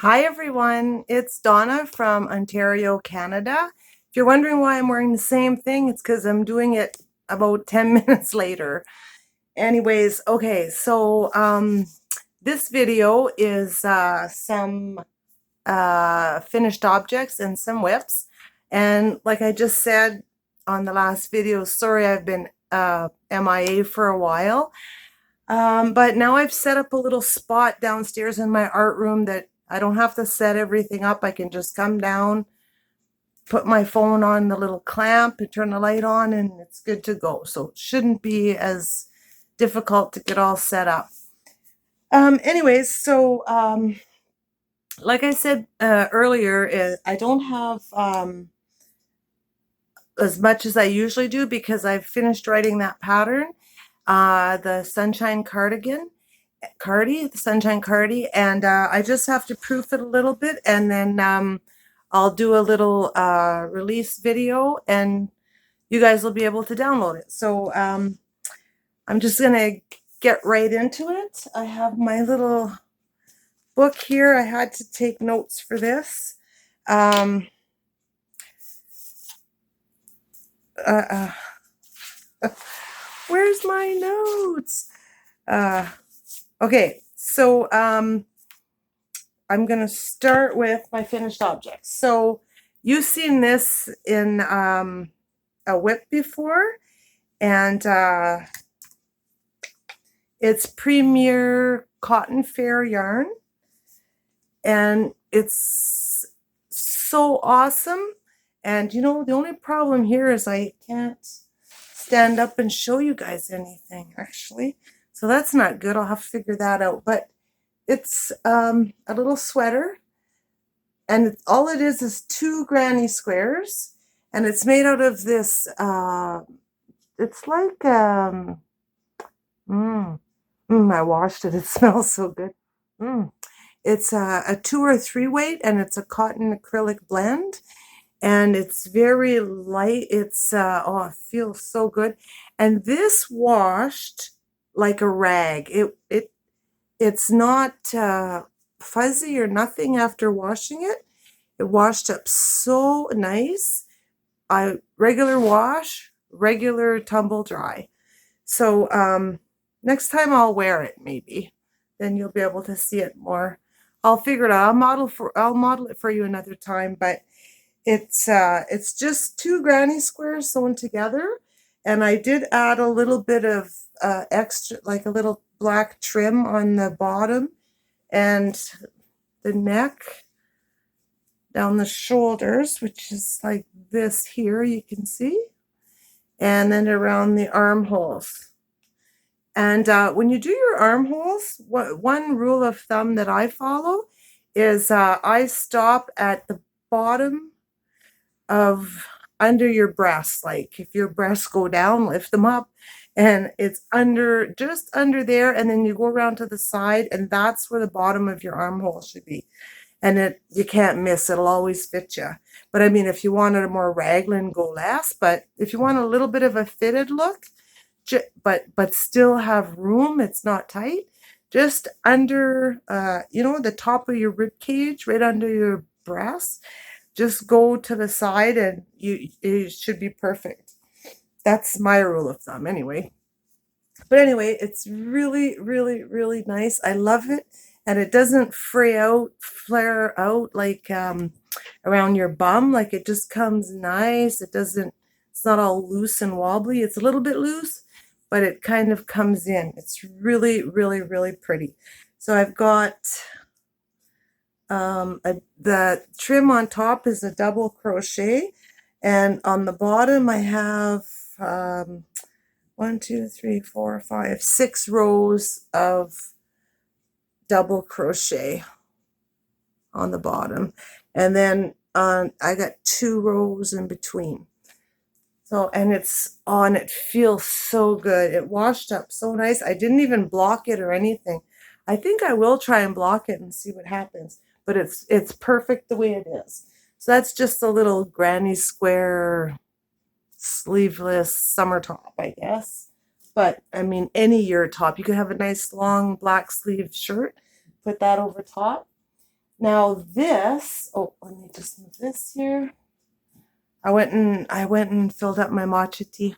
Hi everyone, it's Donna from Ontario, Canada. If you're wondering why I'm wearing the same thing, it's because I'm doing it about 10 minutes later. Anyways, okay, so this video is some finished objects and some WIPS. And like I just said on the last video, sorry I've been MIA for a while. But now I've set up a little spot downstairs in my art room that I don't have to set everything up. I can just come down, put my phone on the little clamp and turn the light on, and it's good to go. So it shouldn't be as difficult to get all set up. Anyways, so like I said earlier, I don't have as much as I usually do because I've finished writing that pattern, the Sunshine Cardi, the Sunshine Cardi, and I just have to proof it a little bit, and then I'll do a little release video, and you guys will be able to download it. So I'm just gonna get right into it. I have my little book here. I had to take notes for this. Where's my notes? Okay, so I'm going to start with my finished objects. So you've seen this in a WIP before, and it's Premier Cotton Fair yarn, and it's so awesome. And you know, the only problem here is I can't stand up and show you guys anything, actually. So that's not good. I'll have to figure that out. But it's a little sweater, and all it is 2 granny squares, and it's made out of this, it's like, I washed it. It smells so good. It's a 2 or 3 weight, and it's a cotton acrylic blend. And it's very light. It's, oh, it feels so good. And this washed like a rag. It's not fuzzy or nothing after washing it. It washed up so nice. Regular wash, regular tumble dry. So next time I'll wear it, maybe. Then you'll be able to see it more. I'll figure it out. I'll model it for you another time, but it's just 2 granny squares sewn together, and I did add a little bit of extra, like a little black trim on the bottom and the neck down the shoulders, which is like this here, you can see, and then around the armholes. And when you do your armholes, one rule of thumb that I follow is I stop at the bottom of under your breasts. Like if your breasts go down, lift them up, and it's just under there, and then you go around to the side, and that's where the bottom of your armhole should be. And you can't miss. It'll always fit you. But I mean, if you wanted a more raglan, go less. But if you want a little bit of a fitted look, but still have room, it's not tight, just under the top of your rib cage, right under your breast. Just go to the side, and it should be perfect. That's my rule of thumb anyway. But anyway, it's really, really, really nice. I love it. And it doesn't flare out like around your bum. Like it just comes nice. It's not all loose and wobbly. It's a little bit loose, but it kind of comes in. It's really, really, really pretty. So I've got the trim on top is a double crochet, and on the bottom I have 6 rows of double crochet on the bottom, and then I got 2 rows in between. So, and it feels so good. It washed up so nice. I didn't even block it or anything. I think I will try and block it and see what happens. But it's perfect the way it is. So that's just a little granny square sleeveless summer top, I guess. But I mean, any year top. You could have a nice long black sleeve shirt, put that over top. Now this, oh, let me just move this here. I went and filled up my matcha tea.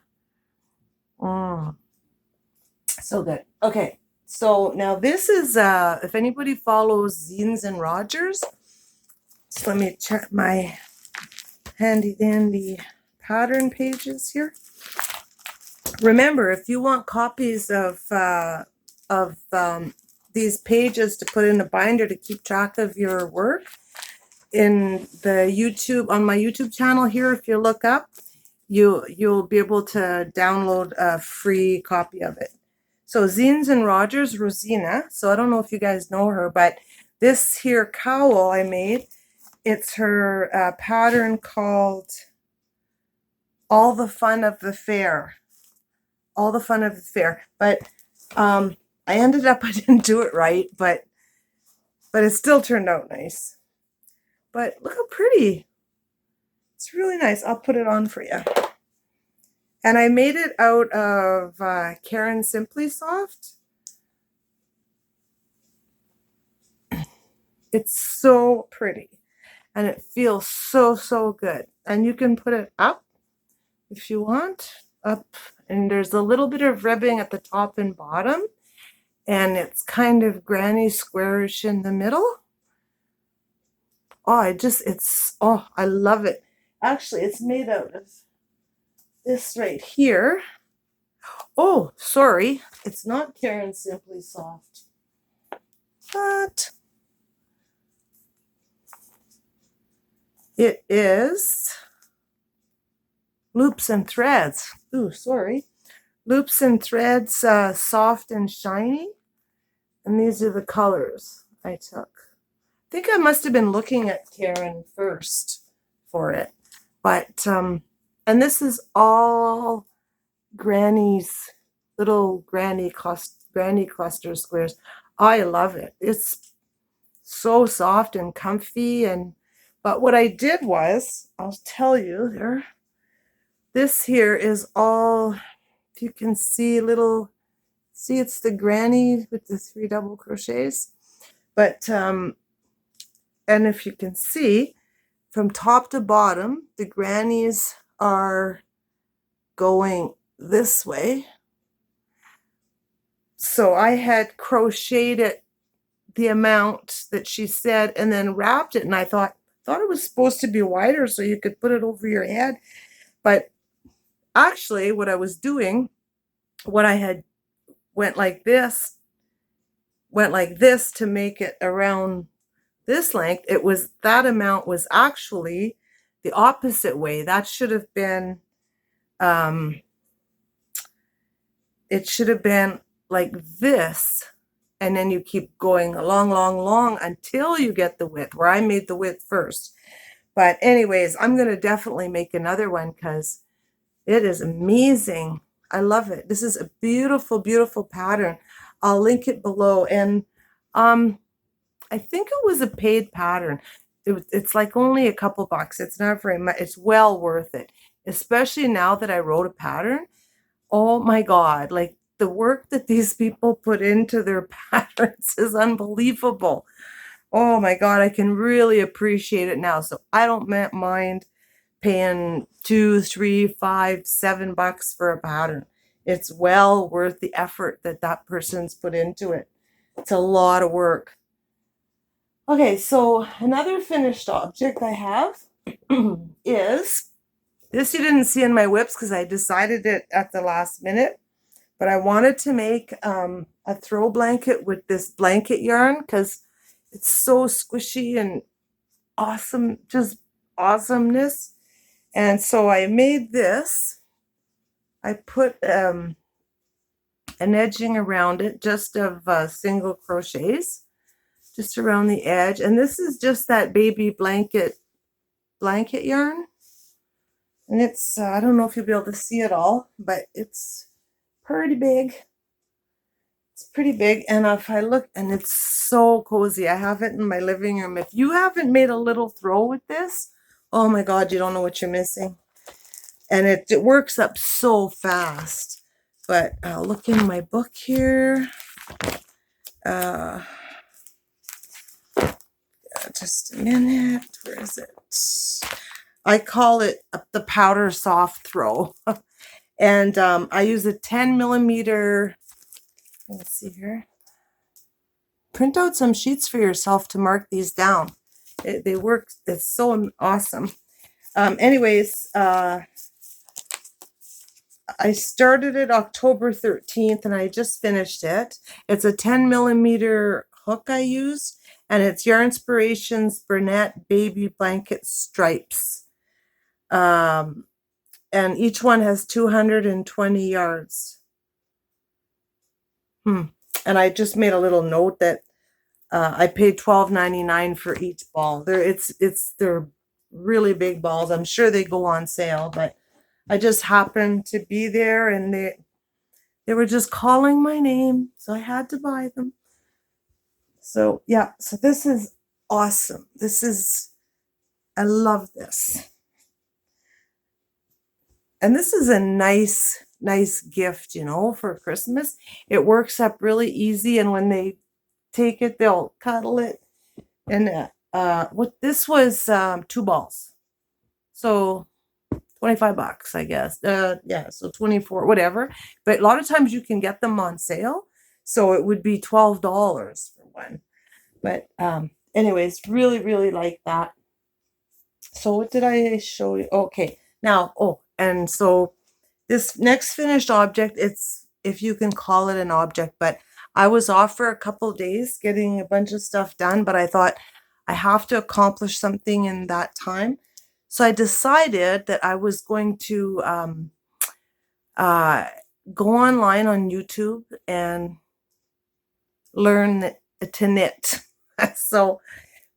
So good. Okay, so now this is if anybody follows Zines and Rogers, just let me check my handy dandy pattern pages here. Remember, if you want copies of these pages to put in a binder to keep track of your work, in the YouTube, on my YouTube channel here, if you look up, you'll be able to download a free copy of it. So Zines and Rogers, Rosina. So I don't know if you guys know her, but this here cowl I made, it's her pattern called All the Fun of the Fair. All the Fun of the Fair. But I ended up, I didn't do it right, but it still turned out nice. But look how pretty. It's really nice. I'll put it on for you. And I made it out of Caron Simply Soft. It's so pretty. And it feels so, so good. And you can put it up if you want. Up. And there's a little bit of ribbing at the top and bottom. And it's kind of granny squarish in the middle. Oh, I love it. Actually, it's made out of this right here. Oh, sorry. It's not Caron Simply Soft. But it is Loops and Threads. Ooh, sorry. Loops and Threads, soft and shiny. And these are the colors I took. I think I must have been looking at Caron first for it. But, and this is all Granny's, little granny cluster squares. I love it. It's so soft and comfy. But what I did was, I'll tell you there, this here is all, if you can see see, it's the granny with the 3 double crochets. But, and if you can see, from top to bottom, the grannies are going this way. So I had crocheted it the amount that she said and then wrapped it, and I thought it was supposed to be wider so you could put it over your head. But actually what I was doing, what I had went like this to make it around this length, that amount was actually the opposite way. That should have been it should have been like this, and then you keep going long until you get the width, where I made the width first. But anyways, I'm going to definitely make another one because it is amazing. I love it. This is a beautiful, beautiful pattern. I'll link it below. And I think it was a paid pattern. It's like only a couple bucks. It's not very much. It's well worth it, especially now that I wrote a pattern. Oh my God, like the work that these people put into their patterns is unbelievable. Oh my God, I can really appreciate it now. So I don't mind paying $2, $3, $5, $7 for a pattern. It's well worth the effort that person's put into it. It's a lot of work. Okay, so another finished object I have is this. You didn't see in my WIPS because I decided it at the last minute, but I wanted to make a throw blanket with this blanket yarn because it's so squishy and awesome, just awesomeness. And so I made this. I put an edging around it just of single crochets, just around the edge. And this is just that baby blanket yarn. And it's, I don't know if you'll be able to see it all, but it's pretty big. It's pretty big. And if I look, and it's so cozy. I have it in my living room. If you haven't made a little throw with this, oh my God, you don't know what you're missing. And it works up so fast. But I'll look in my book here. just a minute. Where is it? I call it the powder soft throw. And I use a 10 millimeter. Let's see here. Print out some sheets for yourself to mark these down. They work. It's so awesome. Anyways, I started it October 13th and I just finished it. It's a 10 millimeter hook I used, and it's Yarnspirations Burnette Baby Blanket Stripes. And each one has 220 yards. And I just made a little note that I paid $12.99 for each ball. They're really big balls. I'm sure they go on sale, but I just happened to be there and they were just calling my name, so I had to buy them. So yeah, so this is awesome. I love this. And this is a nice gift, for Christmas. It works up really easy, and when they take it, they'll cuddle it. And this was 2 balls. So $25, I guess. Yeah, so 24, whatever. But a lot of times you can get them on sale. So it would be $12 for one. But anyways, really like that. So what did I show you? Okay. Now, and so this next finished object, it's, if you can call it an object, but I was off for a couple of days getting a bunch of stuff done, but I thought I have to accomplish something in that time. So I decided that I was going to go online on YouTube and learn to knit. So,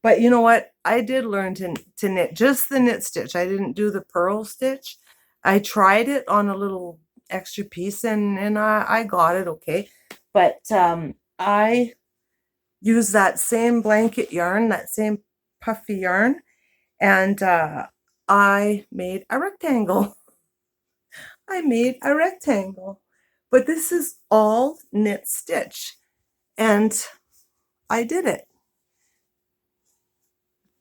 but you know what? I did learn to knit, just the knit stitch. I didn't do the purl stitch. I tried it on a little extra piece and I got it okay. But I used that same blanket yarn, that same puffy yarn, and I made a rectangle. But this is all knit stitch, and I did it.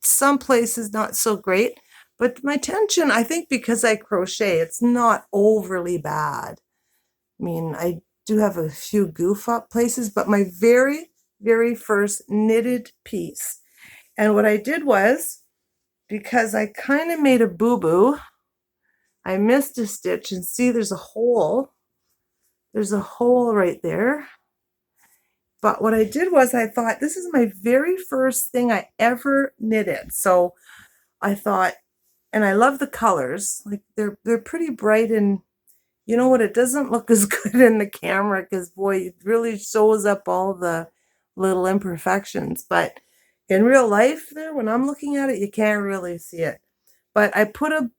Some places not so great, but my tension, I think because I crochet, it's not overly bad. I mean, I do have a few goof up places, but my very first knitted piece. And what I did was, because I kind of made a boo-boo, I missed a stitch, and see there's a hole. There's a hole right there. But what I did was I thought, this is my very first thing I ever knitted. So I thought, and I love the colors. Like they're pretty bright, and you know what? It doesn't look as good in the camera because, boy, it really shows up all the little imperfections. But in real life there, when I'm looking at it, you can't really see it. But I put a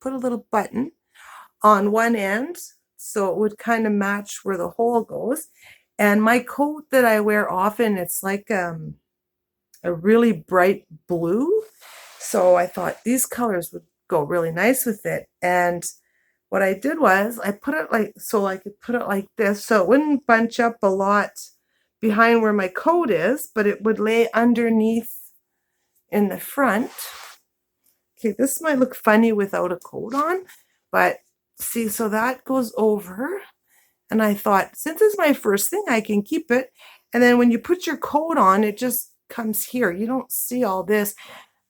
little button on one end so it would kind of match where the hole goes. And my coat that I wear often, it's like a really bright blue. So I thought these colors would go really nice with it. And what I did was I put it like, so I could put it like this, so it wouldn't bunch up a lot behind where my coat is, but it would lay underneath in the front. Okay, this might look funny without a coat on, but see, so that goes over. And I thought, since it's my first thing, I can keep it. And then when you put your coat on, it just comes here. You don't see all this.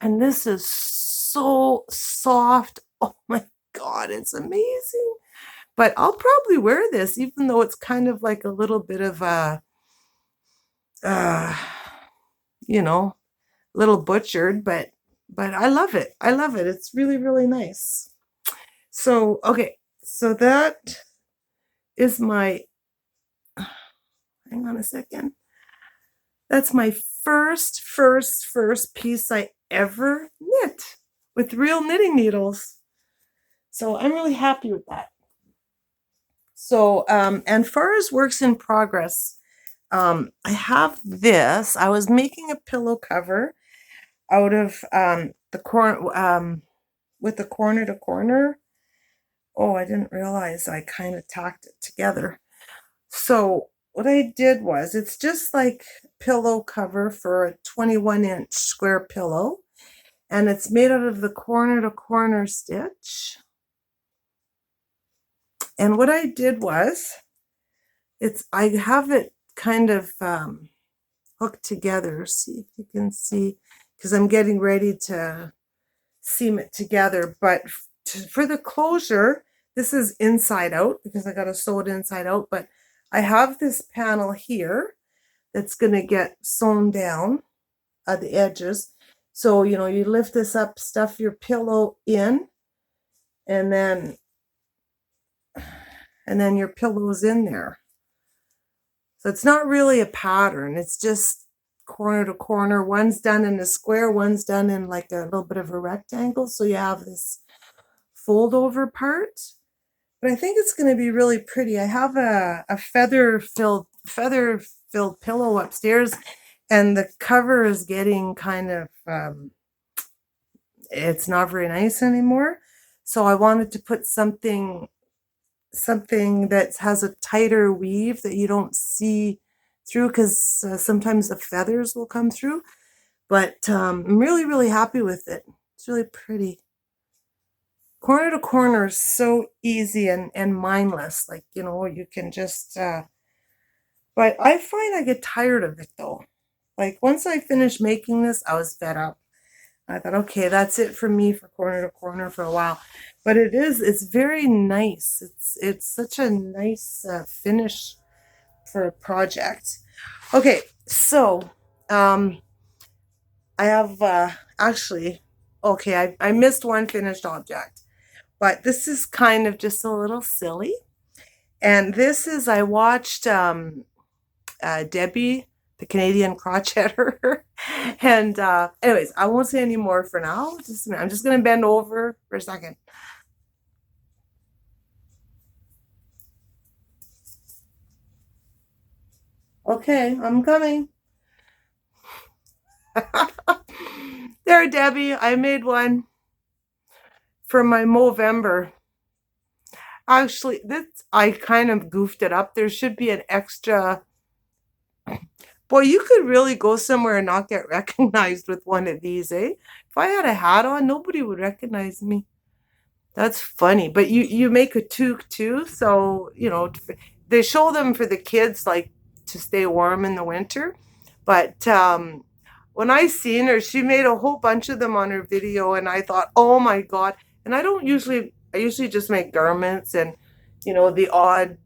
And this is so soft. Oh my God, it's amazing. But I'll probably wear this, even though it's kind of like a little bit of a, little butchered, but I love it. I love it. It's really nice. So, okay, so that is my, hang on a second. That's my first piece I ever knit with real knitting needles. So I'm really happy with that. So, and far as works in progress, I have this. I was making a pillow cover out of the corner, with the corner to corner. Oh, I didn't realize I kind of tacked it together. So what I did was, it's just like pillow cover for a 21-inch square pillow. And it's made out of the corner to corner stitch. And what I did was, I have it kind of hooked together. See if you can see, because I'm getting ready to seam it together. But for the closure, this is inside out because I got to sew it inside out. But I have this panel here that's going to get sewn down at the edges. So, you know, you lift this up, stuff your pillow in, and then your pillow's in there. So it's not really a pattern. It's just corner to corner. One's done in a square, one's done in like a little bit of a rectangle. So you have this fold over part. But I think it's going to be really pretty. I have a feather-filled pillow upstairs, and the cover is getting kind of, it's not very nice anymore. So I wanted to put something that has a tighter weave that you don't see through, because sometimes the feathers will come through. But I'm really, really happy with it. It's really pretty. Corner to corner is so easy and mindless. Like, you know, you can just, but I find I get tired of it though. Like once I finished making this, I was fed up. I thought, okay, that's it for me for corner to corner for a while. But it's very nice. It's such a nice finish for a project. Okay, so I have actually, okay, I missed one finished object. But this is kind of just a little silly. And this is, I watched Debbie, the Canadian crocheter. And anyways, I won't say any more for now. Just a minute. I'm just going to bend over for a second. Okay, I'm coming. There, Debbie, I made one for my Movember. Actually, I kind of goofed it up. There should be an extra. Boy, you could really go somewhere and not get recognized with one of these, eh? If I had a hat on, nobody would recognize me. That's funny. But you make a toque too, so, you know, they show them for the kids, like, to stay warm in the winter. But when I seen her, she made a whole bunch of them on her video, and I thought, oh my God. And I usually just make garments and, you know, the odd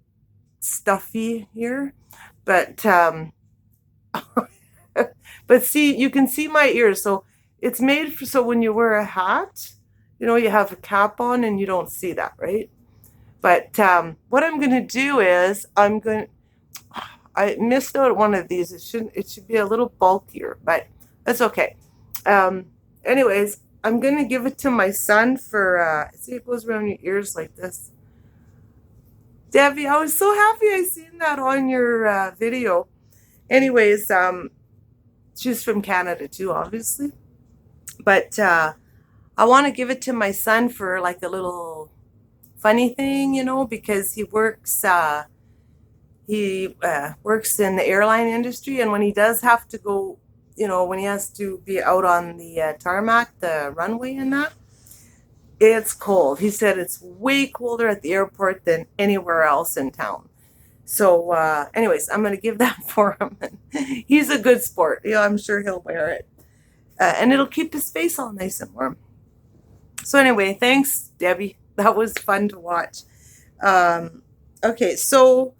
stuffy here. But but see, you can see my ears. So it's made for, so when you wear a hat, you know, you have a cap on and you don't see that, right? But what I'm going to do is I missed out one of these. It should be a little bulkier, but that's okay. Anyways, I'm going to give it to my son for, see, it goes around your ears like this. Debbie, I was so happy I seen that on your video. Anyways, she's from Canada too, obviously. But I want to give it to my son for like a little funny thing, you know, because he works in the airline industry, and when he does have to go, you know, when he has to be out on the tarmac, the runway and that, it's cold. He said it's way colder at the airport than anywhere else in town. So anyways, I'm going to give that for him. He's a good sport. Yeah, I'm sure he'll wear it. And it'll keep his face all nice and warm. So anyway, thanks, Debbie. That was fun to watch. Okay, so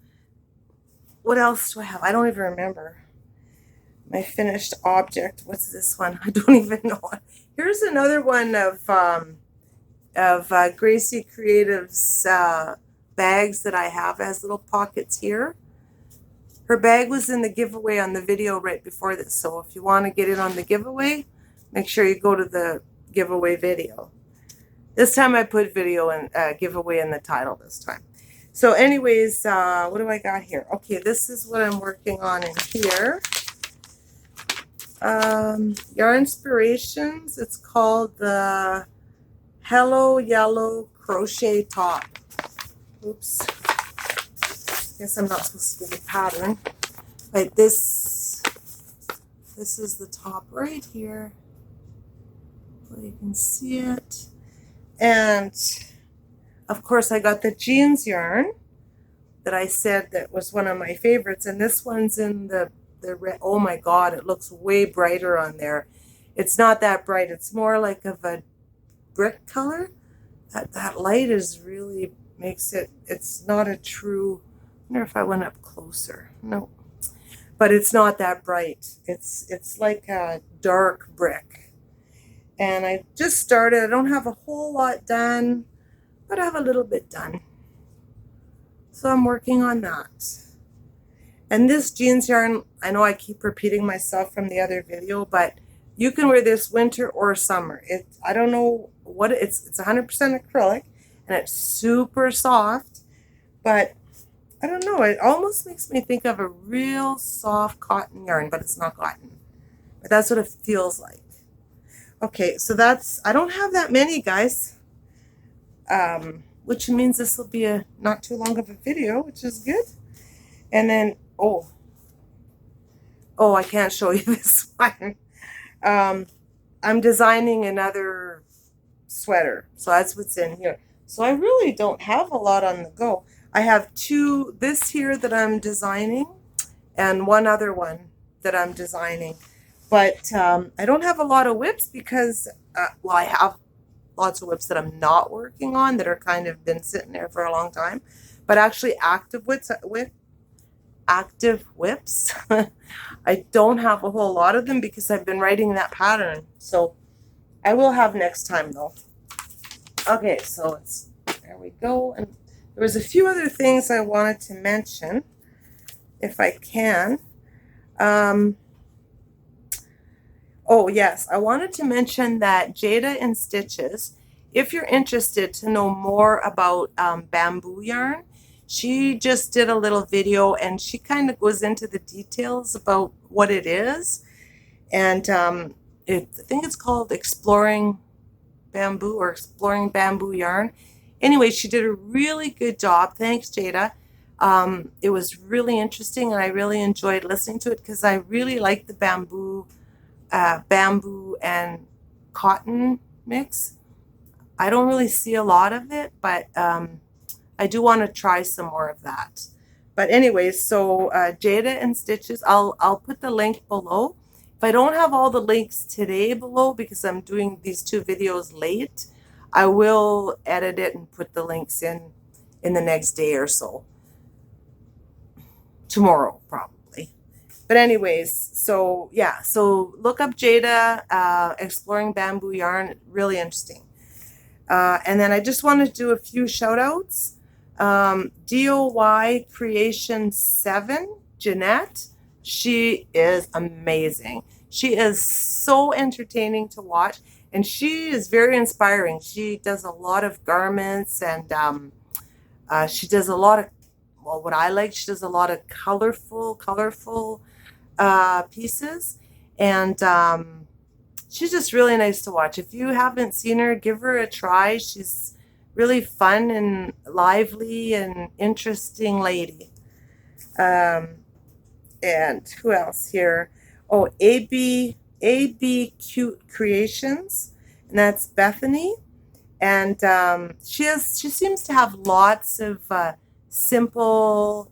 what else do I have? I don't even remember. My finished object. What's this one? I don't even know. Here's another one of Gracie Creative's bags that I have. It has little pockets here. Her bag was in the giveaway on the video right before this. So if you want to get in on the giveaway, make sure you go to the giveaway video. This time I put video and giveaway in the title this time. So anyways, what do I got here? Okay, this is what I'm working on in here. Yarn Inspirations. It's called the Hello Yellow Crochet Top. Oops. Guess I'm not supposed to give a pattern. But this this is the top right here. So you can see it. And of course I got the jeans yarn that I said that was one of my favorites. And this one's in the red. Oh my God, it looks way brighter on there. It's not that bright. It's more like of a brick color. That light is really makes it, it's not a true, I wonder if I went up closer. No, but it's not that bright. It's like a dark brick. And I just started. I don't have a whole lot done, but I have a little bit done. So I'm working on that. And this jeans yarn, I know I keep repeating myself from the other video, but you can wear this winter or summer. I don't know what it's 100% acrylic, and it's super soft, but I don't know. It almost makes me think of a real soft cotton yarn, but it's not cotton. But that's what it feels like. Okay, so I don't have that many, guys, which means this will be a not too long of a video, which is good. And then, oh, I can't show you this one. I'm designing another sweater, so that's what's in here. So I really don't have a lot on the go. I have this here that I'm designing, and one other one that I'm designing. But I don't have a lot of WIPs because, well, I have lots of WIPs that I'm not working on that are kind of been sitting there for a long time. But actually active WIPs, I don't have a whole lot of them because I've been writing that pattern. So I will have next time though. Okay, so there we go. And there was a few other things I wanted to mention, if I can. Oh yes, I wanted to mention that Jayda in Stitches, if you're interested to know more about bamboo yarn, she just did a little video and she kind of goes into the details about what it is. And I think it's called Exploring Bamboo or Exploring Bamboo Yarn. Anyway, she did a really good job. Thanks, Jayda. It was really interesting and I really enjoyed listening to it because I really like the bamboo and cotton mix. I don't really see a lot of it, but I do want to try some more of that. But anyways, so Jayda and Stitches, I'll put the link below. If I don't have all the links today below because I'm doing these two videos late, I will edit it and put the links in the next day or so. Tomorrow, probably. But anyways, so yeah, so look up Jayda, Exploring Bamboo Yarn, really interesting. And then I just want to do a few shout outs. DOY Creation 7, Jeanette, she is amazing. She is so entertaining to watch and she is very inspiring. She does a lot of garments and she does a lot of, well, what I like, she does a lot of colorful pieces, and she's just really nice to watch. If you haven't seen her, give her a try. She's really fun and lively and interesting lady. And who else here? Oh, ABCutecreations, and that's Bethany. And she seems to have lots of simple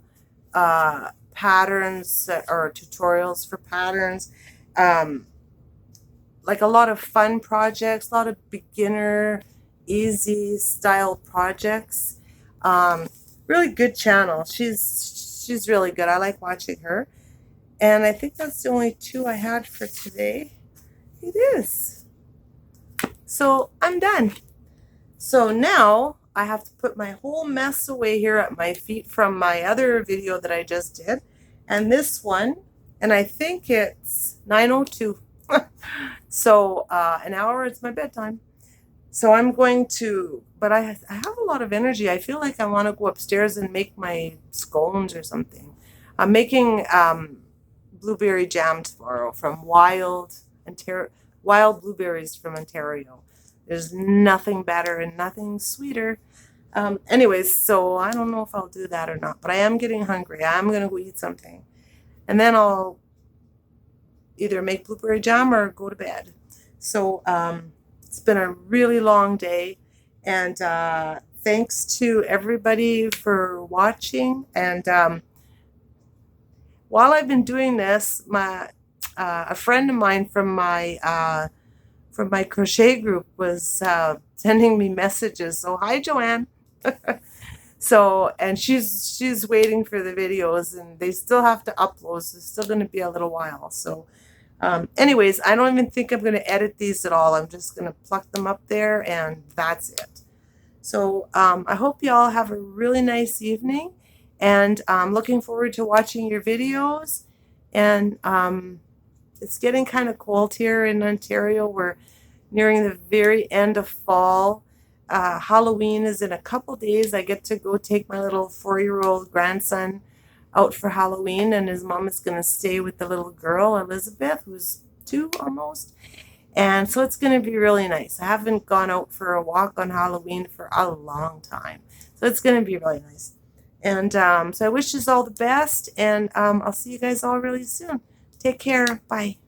patterns or tutorials for patterns, like a lot of fun projects, a lot of beginner, easy style projects. Really good channel. She's really good. I like watching her. And I think that's the only two I had for today. It is. So I'm done. So now I have to put my whole mess away here at my feet from my other video that I just did. And this one, and I think it's 9:02. So an hour, it's my bedtime. So I'm going to, but I have a lot of energy. I feel like I want to go upstairs and make my scones or something. I'm making blueberry jam tomorrow from wild blueberries from Ontario. There's nothing better and nothing sweeter. Anyways, so I don't know if I'll do that or not, but I am getting hungry. I'm going to go eat something. And then I'll either make blueberry jam or go to bed. So it's been a really long day, and thanks to everybody for watching. And while I've been doing this, a friend of mine from my crochet group was sending me messages. So hi, Joanne. So, and she's waiting for the videos, and they still have to upload, so it's still going to be a little while. So anyways, I don't even think I'm going to edit these at all. I'm just going to pluck them up there, and that's it. So I hope you all have a really nice evening, and I'm looking forward to watching your videos. And it's getting kind of cold here in Ontario. We're nearing the very end of fall. Halloween is in a couple days. I get to go take my little 4-year-old grandson out for Halloween, and his mom is going to stay with the little girl, Elizabeth, who's 2 almost. And so it's going to be really nice. I haven't gone out for a walk on Halloween for a long time. So it's going to be really nice. And so I wish you all the best, and I'll see you guys all really soon. Take care. Bye.